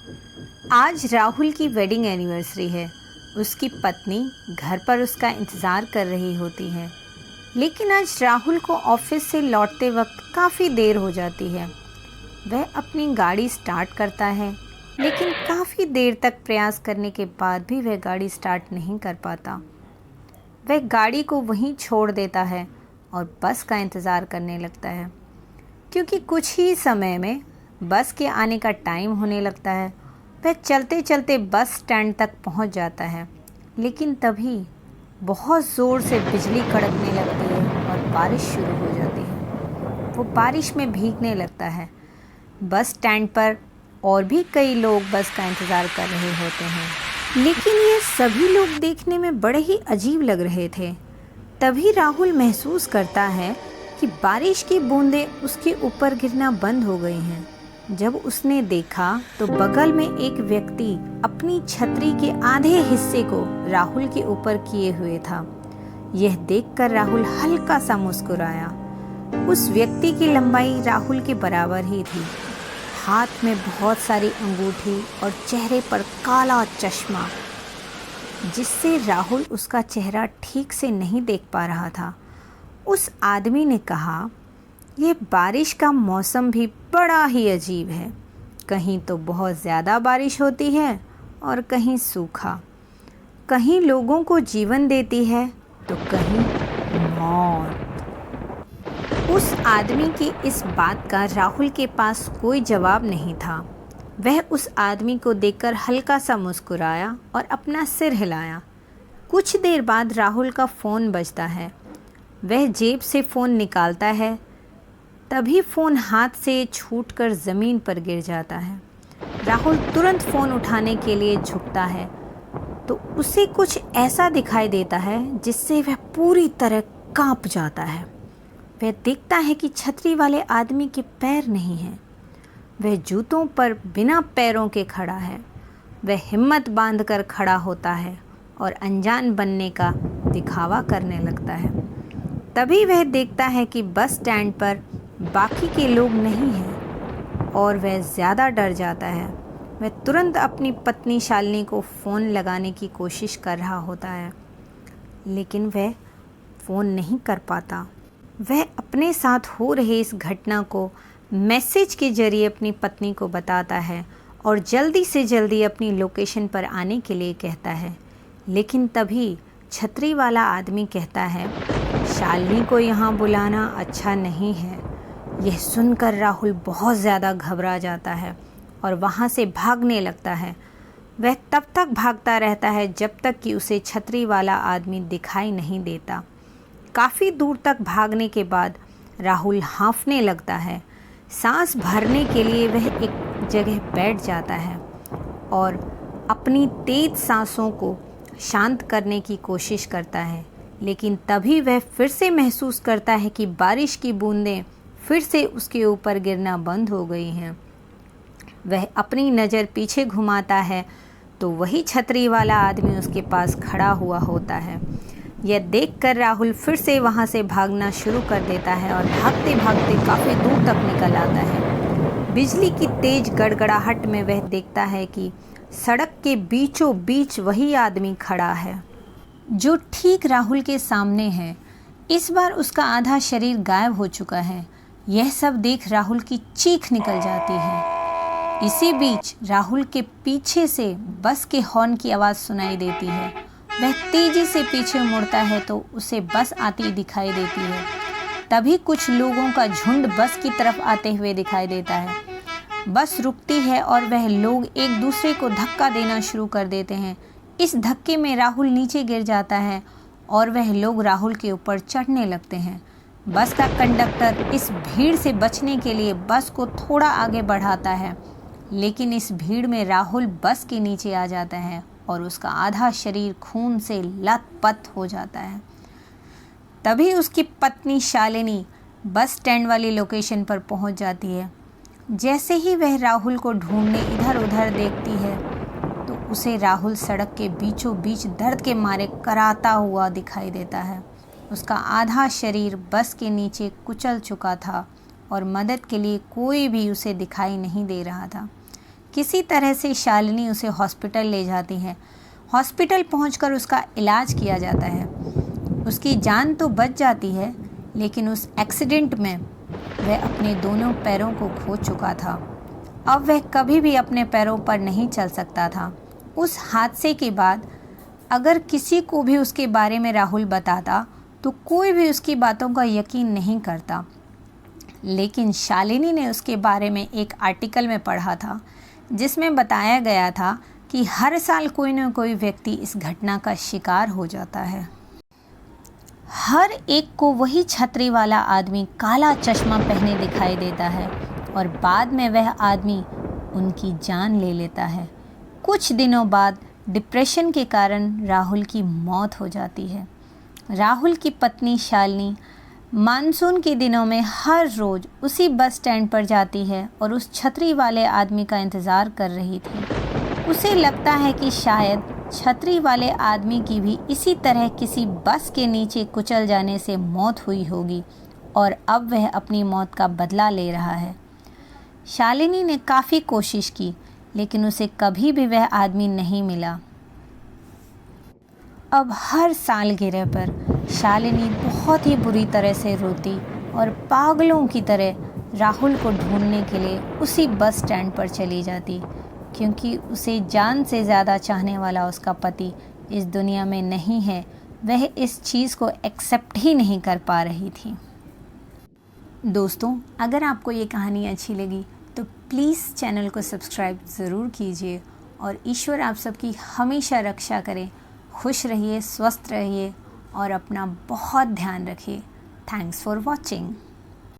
आज राहुल की wedding anniversary है। उसकी पत्नी घर पर उसका इंतज़ार कर रही होती है, लेकिन आज राहुल को ऑफिस से लौटते वक्त काफ़ी देर हो जाती है। वह अपनी गाड़ी स्टार्ट करता है, लेकिन काफ़ी देर तक प्रयास करने के बाद भी वह गाड़ी स्टार्ट नहीं कर पाता। वह गाड़ी को वहीं छोड़ देता है और बस का इंतज़ार करने लगता है, क्योंकि कुछ ही समय में बस के आने का टाइम होने लगता है। वह चलते चलते बस स्टैंड तक पहुंच जाता है, लेकिन तभी बहुत ज़ोर से बिजली कड़कने लगती है और बारिश शुरू हो जाती है। वो बारिश में भीगने लगता है। बस स्टैंड पर और भी कई लोग बस का इंतज़ार कर रहे होते हैं, लेकिन ये सभी लोग देखने में बड़े ही अजीब लग रहे थे। तभी राहुल महसूस करता है कि बारिश की बूंदें उसके ऊपर गिरना बंद हो गई हैं। जब उसने देखा तो बगल में एक व्यक्ति अपनी छतरी के आधे हिस्से को राहुल के ऊपर किए हुए था। यह देखकर राहुल हल्का सा मुस्कुराया। उस व्यक्ति की लंबाई राहुल के बराबर ही थी। हाथ में बहुत सारी अंगूठी और चेहरे पर काला चश्मा, जिससे राहुल उसका चेहरा ठीक से नहीं देख पा रहा था। उस आदमी ने कहा, यह बारिश का मौसम भी बड़ा ही अजीब है। कहीं तो बहुत ज़्यादा बारिश होती है और कहीं सूखा। कहीं लोगों को जीवन देती है तो कहीं मौत। उस आदमी की इस बात का राहुल के पास कोई जवाब नहीं था। वह उस आदमी को देखकर हल्का सा मुस्कुराया और अपना सिर हिलाया। कुछ देर बाद राहुल का फ़ोन बजता है। वह जेब से फ़ोन निकालता है, तभी फ़ोन हाथ से छूटकर ज़मीन पर गिर जाता है। राहुल तुरंत फ़ोन उठाने के लिए झुकता है तो उसे कुछ ऐसा दिखाई देता है जिससे वह पूरी तरह कांप जाता है। वह देखता है कि छतरी वाले आदमी के पैर नहीं हैं। वह जूतों पर बिना पैरों के खड़ा है। वह हिम्मत बांधकर खड़ा होता है और अनजान बनने का दिखावा करने लगता है। तभी वह देखता है कि बस स्टैंड पर बाकी के लोग नहीं हैं और वह ज़्यादा डर जाता है। वह तुरंत अपनी पत्नी शालिनी को फ़ोन लगाने की कोशिश कर रहा होता है, लेकिन वह फ़ोन नहीं कर पाता। वह अपने साथ हो रहे इस घटना को मैसेज के ज़रिए अपनी पत्नी को बताता है और जल्दी से जल्दी अपनी लोकेशन पर आने के लिए कहता है। लेकिन तभी छतरी वाला आदमी कहता है, शालिनी को यहाँ बुलाना अच्छा नहीं है। यह सुनकर राहुल बहुत ज़्यादा घबरा जाता है और वहाँ से भागने लगता है। वह तब तक भागता रहता है जब तक कि उसे छतरी वाला आदमी दिखाई नहीं देता। काफ़ी दूर तक भागने के बाद राहुल हाँफने लगता है। सांस भरने के लिए वह एक जगह बैठ जाता है और अपनी तेज़ सांसों को शांत करने की कोशिश करता है, लेकिन तभी वह फिर से महसूस करता है कि बारिश की बूंदें फिर से उसके ऊपर गिरना बंद हो गई हैं। वह अपनी नज़र पीछे घुमाता है तो वही छतरी वाला आदमी उसके पास खड़ा हुआ होता है। यह देखकर राहुल फिर से वहाँ से भागना शुरू कर देता है और भागते भागते काफ़ी दूर तक निकल आता है। बिजली की तेज़ गड़गड़ाहट में वह देखता है कि सड़क के बीचों बीच वही आदमी खड़ा है जो ठीक राहुल के सामने है। इस बार उसका आधा शरीर गायब हो चुका है। यह सब देख राहुल की चीख निकल जाती है। इसी बीच राहुल के पीछे से बस के हॉर्न की आवाज़ सुनाई देती है। वह तेज़ी से पीछे मुड़ता है तो उसे बस आती दिखाई देती है। तभी कुछ लोगों का झुंड बस की तरफ आते हुए दिखाई देता है। बस रुकती है और वह लोग एक दूसरे को धक्का देना शुरू कर देते हैं। इस धक्के में राहुल नीचे गिर जाता है और वह लोग राहुल के ऊपर चढ़ने लगते हैं। बस का कंडक्टर इस भीड़ से बचने के लिए बस को थोड़ा आगे बढ़ाता है, लेकिन इस भीड़ में राहुल बस के नीचे आ जाता है और उसका आधा शरीर खून से लथपथ हो जाता है। तभी उसकी पत्नी शालिनी बस स्टैंड वाली लोकेशन पर पहुंच जाती है। जैसे ही वह राहुल को ढूंढने इधर उधर देखती है तो उसे राहुल सड़क के बीचों बीच दर्द के मारे कराता हुआ दिखाई देता है। उसका आधा शरीर बस के नीचे कुचल चुका था और मदद के लिए कोई भी उसे दिखाई नहीं दे रहा था। किसी तरह से शालिनी उसे हॉस्पिटल ले जाती है। हॉस्पिटल पहुंचकर उसका इलाज किया जाता है। उसकी जान तो बच जाती है, लेकिन उस एक्सीडेंट में वह अपने दोनों पैरों को खो चुका था। अब वह कभी भी अपने पैरों पर नहीं चल सकता था। उस हादसे के बाद अगर किसी को भी उसके बारे में राहुल बताता तो कोई भी उसकी बातों का यकीन नहीं करता। लेकिन शालिनी ने उसके बारे में एक आर्टिकल में पढ़ा था जिसमें बताया गया था कि हर साल कोई न कोई व्यक्ति इस घटना का शिकार हो जाता है। हर एक को वही छतरी वाला आदमी काला चश्मा पहने दिखाई देता है और बाद में वह आदमी उनकी जान ले लेता है। कुछ दिनों बाद डिप्रेशन के कारण राहुल की मौत हो जाती है। राहुल की पत्नी शालिनी मानसून के दिनों में हर रोज़ उसी बस स्टैंड पर जाती है और उस छतरी वाले आदमी का इंतज़ार कर रही थी। उसे लगता है कि शायद छतरी वाले आदमी की भी इसी तरह किसी बस के नीचे कुचल जाने से मौत हुई होगी और अब वह अपनी मौत का बदला ले रहा है। शालिनी ने काफ़ी कोशिश की, लेकिन उसे कभी भी वह आदमी नहीं मिला। अब हर सालगिरह पर शालिनी बहुत ही बुरी तरह से रोती और पागलों की तरह राहुल को ढूंढने के लिए उसी बस स्टैंड पर चली जाती, क्योंकि उसे जान से ज़्यादा चाहने वाला उसका पति इस दुनिया में नहीं है। वह इस चीज़ को एक्सेप्ट ही नहीं कर पा रही थी। दोस्तों, अगर आपको ये कहानी अच्छी लगी तो प्लीज़ चैनल को सब्सक्राइब ज़रूर कीजिए और ईश्वर आप सबकी हमेशा रक्षा करें। खुश रहिए, स्वस्थ रहिए और अपना बहुत ध्यान रखिए। Thanks for watching.